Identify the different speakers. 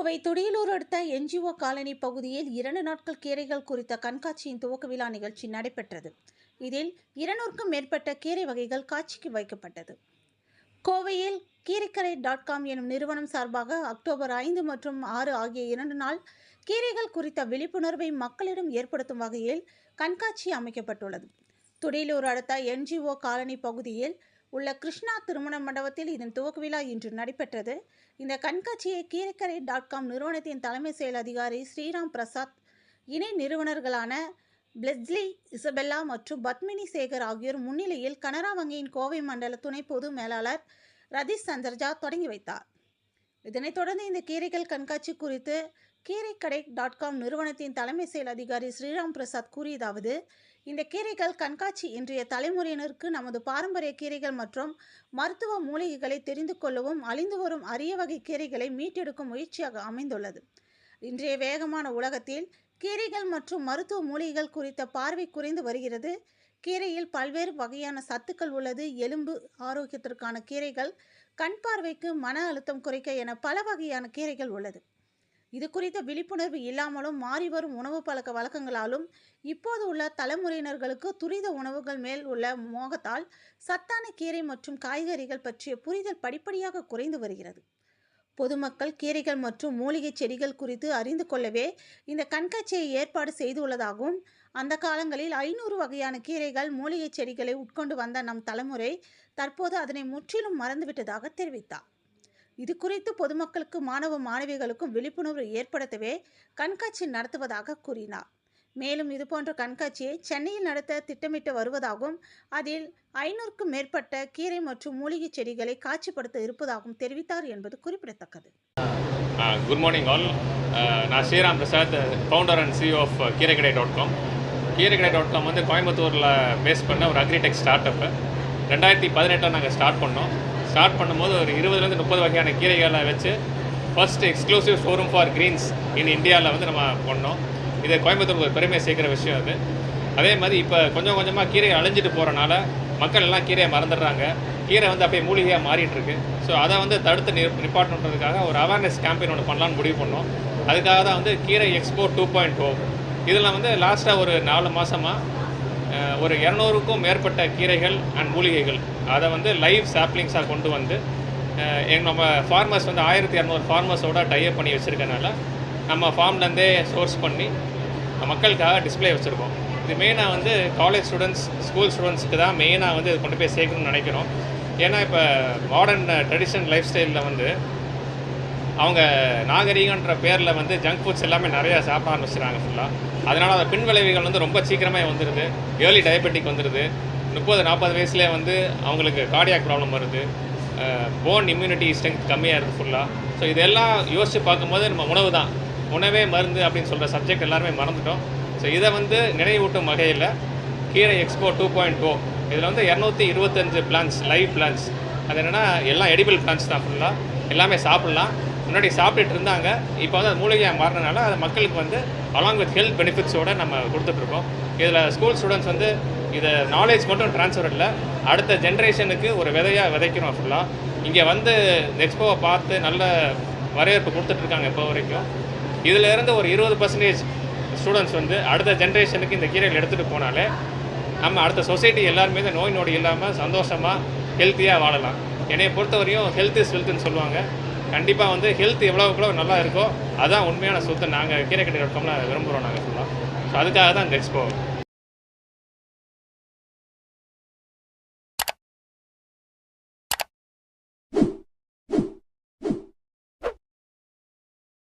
Speaker 1: கோவை துடியலூர் அடுத்த NGO colony பகுதியில் 2 நாட்கள் கீரைகள் குறித்த கண்காட்சியின் துவக்க விழா நிகழ்ச்சி நடைபெற்றது. இதில் 200க்கும் மேற்பட்ட கீரை வகைகள் காட்சிக்கு வைக்கப்பட்டது. கோவையில் கீரைக்கடை.com எனும் நிறுவனம் சார்பாக அக்டோபர் 5 மற்றும் 6 ஆகிய 2 நாள் கீரைகள் குறித்த விழிப்புணர்வை மக்களிடம் ஏற்படுத்தும் வகையில் கண்காட்சி அமைக்கப்பட்டுள்ளது. துடியலூர் அடுத்த என்ஜிஓ காலனி பகுதியில் உள்ள கிருஷ்ணா திருமண மண்டபத்தில் இதன் துவக்க விழா இன்று நடைபெற்றது. இந்த கண்காட்சியை கீரைக்கடை.com நிறுவனத்தின் தலைமை செயல் அதிகாரி ஸ்ரீராம் பிரசாத், இணை நிறுவனர்களான பிளெஸ்லி இசபெல்லா மற்றும் பத்மினி சேகர் ஆகியோர் முன்னிலையில் கனரா வங்கியின் கோவை மண்டல துணை பொது மேலாளர் ரதீஷ் சந்தர்ஜா தொடங்கி வைத்தார். இதனைத் தொடர்ந்து இந்த கீரைகள் கண்காட்சி குறித்து கீரைக்கடை.com நிறுவனத்தின் தலைமை செயல் அதிகாரி ஸ்ரீராம் பிரசாத் கூறியதாவது: இந்த கீரைகள் கண்காட்சி இன்றைய தலைமுறையினருக்கு நமது பாரம்பரிய கீரைகள் மற்றும் மருத்துவ மூலிகைகளை தெரிந்து கொள்ளவும் அழிந்து வரும் அரிய வகை கீரைகளை மீட்டெடுக்கும் முயற்சியாக அமைந்துள்ளது. இன்றைய வேகமான உலகத்தில் கீரைகள் மற்றும் மருத்துவ மூலிகைகள் குறித்த பார்வை குறைந்து வருகிறது. கீரையில் பல்வேறு வகையான சத்துக்கள் உள்ளது. எலும்பு ஆரோக்கியத்திற்கான கீரைகள், கண் பார்வைக்கு, மன அழுத்தம் குறைக்க என பல வகையான கீரைகள் உள்ளது. இது குறித்த விழிப்புணர்வு இல்லாமலும் மாறி வரும் உணவு பழக்க வழக்கங்களாலும் இப்போது உள்ள தலைமுறையினர்களுக்கு துரித உணவுகள் மேல் உள்ள மோகத்தால் சத்தான கீரை மற்றும் காய்கறிகள் பற்றிய புரிதல் படிப்படியாக குறைந்து வருகிறது. பொதுமக்கள் கீரைகள் மற்றும் மூலிகை செடிகள் குறித்து அறிந்து கொள்ளவே இந்த கண்காட்சியை ஏற்பாடு செய்துள்ளதாகவும், அந்த காலங்களில் 500 வகையான கீரைகள், மூலிகை செடிகளை உட்கொண்டு வந்த நம் தலைமுறை தற்போது அதனை முற்றிலும் மறந்துவிட்டதாக தெரிவித்தார். இது குறித்து பொதுமக்களுக்கு, மாணவ மாணவிகளுக்கும் விழிப்புணர்வு ஏற்படுத்தவே கண்காட்சி நடத்துவதாக கூறினார். மேலும் இதுபோன்ற கண்காட்சியை சென்னையில் நடத்த திட்டமிட்டு வருவதாகவும், அதில் 500க்கும் மேற்பட்ட கீரை மற்றும் மூலிகை செடிகளை காட்சிப்படுத்த இருப்பதாகவும் தெரிவித்தார் என்பது குறிப்பிடத்தக்கது.
Speaker 2: Good morning all. நான் Sriram Prasad, founder and CEO of கீரைக்கடை.com. கீரைக்கடை.com வந்து கோயம்புத்தூரில் பேஸ் பண்ண ஒரு அக்ரிடெக் ஸ்டார்ட் அப்பு. 2018 நாங்கள் ஸ்டார்ட் பண்ணும்போது ஒரு 20லேருந்து 30 வகையான கீரைகளை வச்சு first exclusive showroom for greens in இந்தியாவில் வந்து நம்ம பண்ணோம். இது கோயம்புத்தூருக்கு ஒரு பெருமையை சேர்க்குற விஷயம் அது. அதே மாதிரி இப்போ கொஞ்சம் கொஞ்சமாக கீரையை அழிஞ்சிட்டு போகிறனால மக்கள் எல்லாம் கீரையை மறந்துடுறாங்க. கீரை வந்து அப்படியே மூலிகையாக மாறிட்டுருக்கு. ஸோ அதை வந்து தடுத்து நிப்பாட்டணுன்றதுக்காக ஒரு அவேர்னஸ் கேம்பெயின் ஒன்று பண்ணலான்னு முடிவு பண்ணோம். அதுக்காக தான் வந்து கீரை எக்ஸ்போ 2.0. இதில் வந்து லாஸ்ட்டாக ஒரு 4 மாதமாக ஒரு 200க்கும் மேற்பட்ட கீரைகள் அண்ட் மூலிகைகள் அதை வந்து லைவ் சாப்ளிங்ஸாக கொண்டு வந்து நம்ம ஃபார்மர்ஸ் வந்து 1200 ஃபார்மர்ஸோட டைப் பண்ணி வச்சுருக்கனால நம்ம ஃபார்ம்லேருந்தே சோர்ஸ் பண்ணி மக்களுக்காக டிஸ்பிளே வச்சுருக்கோம். இது மெயினாக வந்து காலேஜ் ஸ்டூடெண்ட்ஸ், ஸ்கூல் ஸ்டூடெண்ட்ஸ்க்கு தான் மெயினாக வந்து கொண்டு போய் சேர்க்கணும்னு நினைக்கிறோம். ஏன்னா இப்போ மாடர்ன் ட்ரெடிஷ்னல் லைஃப் ஸ்டைலில் வந்து அவங்க நாகரீகன்ற பேரில் வந்து ஜங்க் ஃபுட்ஸ் எல்லாமே நிறையா சாப்பிட ஆரம்பிச்சிடுறாங்க ஃபுல்லாக. அதனால் அந்த பின் விளைவுகள் வந்து ரொம்ப சீக்கிரமாக வந்துடுது. ஏர்லி டயபெட்டிக் வந்துடுது. 30-40 வயசுலேயே வந்து அவங்களுக்கு கார்டியாக் ப்ராப்ளம் வருது. போன் இம்யூனிட்டி ஸ்ட்ரென்த் கம்மியாக இருக்குது ஃபுல்லாக. ஸோ இதெல்லாம் யோசித்து பார்க்கும்போது நம்ம உணவே மருந்து அப்படின்னு சொல்கிற சப்ஜெக்ட் எல்லாருமே மறந்துட்டோம். ஸோ இதை வந்து நினைவூட்டும் வகையில் கீரை எக்ஸ்போ 2.0 இதில் வந்து 225 பிளான்ஸ், லைவ் பிளான்ஸ். அது என்னென்னா எல்லாம் எடிபிள் பிளான்ஸ் தான் ஃபுல்லாக. எல்லாமே சாப்பிட்லாம். முன்னாடி சாப்பிட்டுட்டு இருந்தாங்க. இப்போ வந்து அது மூலிகையாக மாறினால அது மக்களுக்கு வந்து அலாங் வித் ஹெல்த் பெனிஃபிட்ஸோடு நம்ம கொடுத்துட்ருக்கோம். இதில் ஸ்கூல் ஸ்டூடெண்ட்ஸ் வந்து இதை நாலேஜ் மட்டும் ட்ரான்ஸ்ஃபர் இல்லை, அடுத்த ஜென்ரேஷனுக்கு ஒரு விதையாக விதைக்கிறோம் ஃபுல்லாக. இங்கே வந்து எக்ஸ்போவை பார்த்து நல்ல வரவேற்பு கொடுத்துட்ருக்காங்க இப்போ வரைக்கும். இதிலேருந்து ஒரு 20% ஸ்டூடெண்ட்ஸ் வந்து அடுத்த ஜென்ரேஷனுக்கு இந்த கீரைகள் எடுத்துகிட்டு போனாலே நம்ம அடுத்த சொசைட்டி எல்லாருமே இந்த நோய் நொடி இல்லாமல் சந்தோஷமாக ஹெல்த்தியாக வாழலாம். என்னை பொறுத்தவரையும் ஹெல்த் இஸ் வெல்த்னு சொல்லுவாங்க. கண்டிப்பாக வந்து ஹெல்த் எவ்வளோக்குள்ளோ நல்லா இருக்கோ அதுதான் உண்மையான சொத்து. நாங்கள் கீரைக்கடை.comல விரும்புகிறோம் நாங்கள் ஃபுல்லாக. ஸோ அதுக்காக தான் இந்த எக்ஸ்போ.